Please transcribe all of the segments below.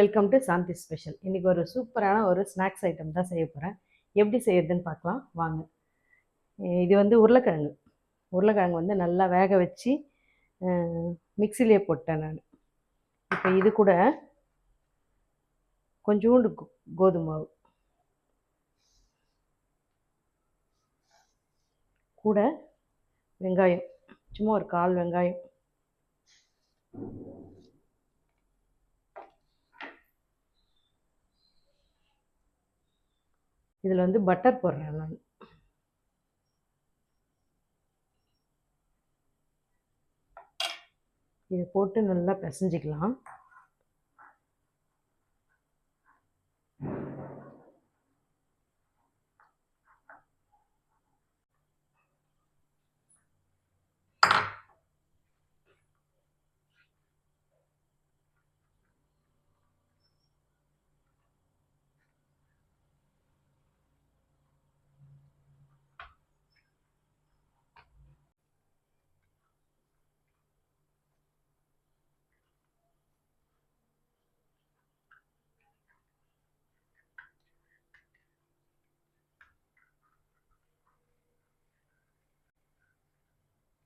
Welcome to Shanti special. இன்றைக்கி ஒரு சூப்பரான ஒரு ஸ்நாக்ஸ் ஐட்டம் தான் செய்ய போகிறேன். எப்படி செய்யறதுன்னு பார்க்கலாம் வாங்க. இது வந்து உருளைக்கிழங்கு வந்து நல்லா வேக வச்சு மிக்சிலேயே போட்டேன் நான். இப்போ இது கூட கொஞ்சோண்டு கோதுமை மாவு, கூட வெங்காயம், சும்மா ஒரு 1/4 வெங்காயம், இதில் வந்து பட்டர் போடுறேன் நான். இதை போட்டு நல்லா பிசைஞ்சிக்கலாம்.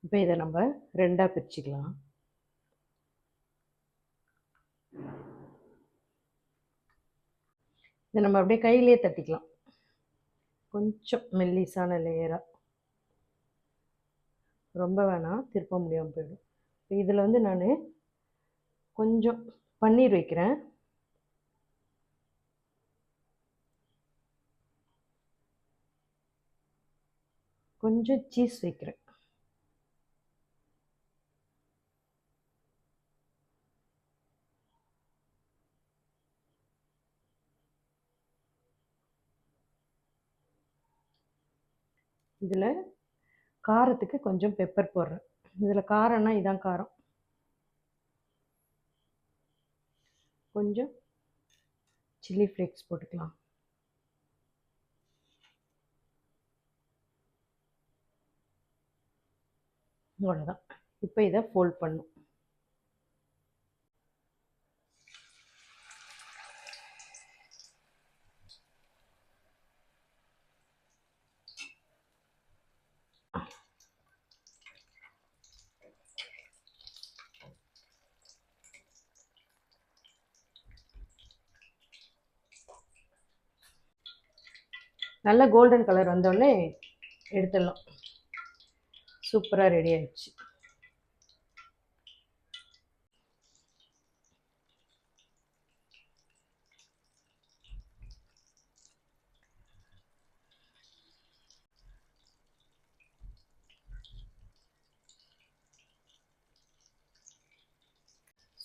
இப்போ இதை நம்ம 2ஆக பிரிச்சுக்கலாம். இதை நம்ம அப்படியே கையிலே தட்டிக்கலாம், கொஞ்சம் மெல்லிசான லேயராக, ரொம்ப வேணாம், திருப்ப முடியாமல் போயிடும். இதில் வந்து நான் கொஞ்சம் பன்னீர் வைக்கிறேன். கொஞ்சம் சீஸ் வைக்கிறேன். இதில் காரத்துக்கு கொஞ்சம் பெப்பர் போடுறேன். இதில் காரம்னா இதான் காரம். கொஞ்சம் சில்லி ஃப்ளேக்ஸ் போட்டுக்கலாம். அவ்வளோதான். இப்போ இதை ஃபோல்ட் பண்ணும். நல்ல கோல்டன் கலர் வந்தோடனே எடுத்துடலாம். சூப்பராக ரெடி ஆயிடுச்சு.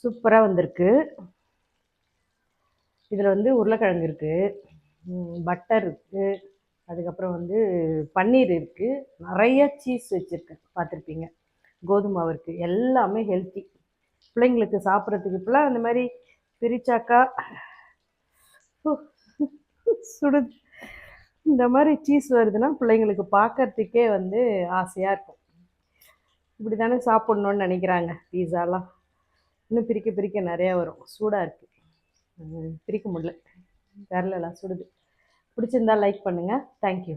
சூப்பராக வந்திருக்கு. இதில் வந்து உருளைக்கிழங்கு இருக்குது, பட்டர் இருக்குது, அதுக்கப்புறம் வந்து பன்னீர் இருக்குது, நிறைய சீஸ் வச்சுருக்கேன், பார்த்துருப்பீங்க, கோதுமை மாவு இருக்குது. எல்லாமே ஹெல்த்தி. பிள்ளைங்களுக்கு சாப்பிட்றதுக்கு இப்போலாம் அந்த மாதிரி பிரிச்சாக்கா சுடுது. இந்த மாதிரி சீஸ் வருதுன்னா பிள்ளைங்களுக்கு பார்க்கறதுக்கே வந்து ஆசையாக இருக்கும். இப்படி தானே சாப்பிட்ணுன்னு நினைக்கிறாங்க. பீஸாலாம் இன்னும் பிரிக்க பிரிக்க நிறையா வரும். சூடாக இருக்குது, பிரிக்க முடியல, விரலெல்லாம் சுடுது. பிடிச்சிருந்தா லைக் பண்ணுங்கள். தேங்க்யூ.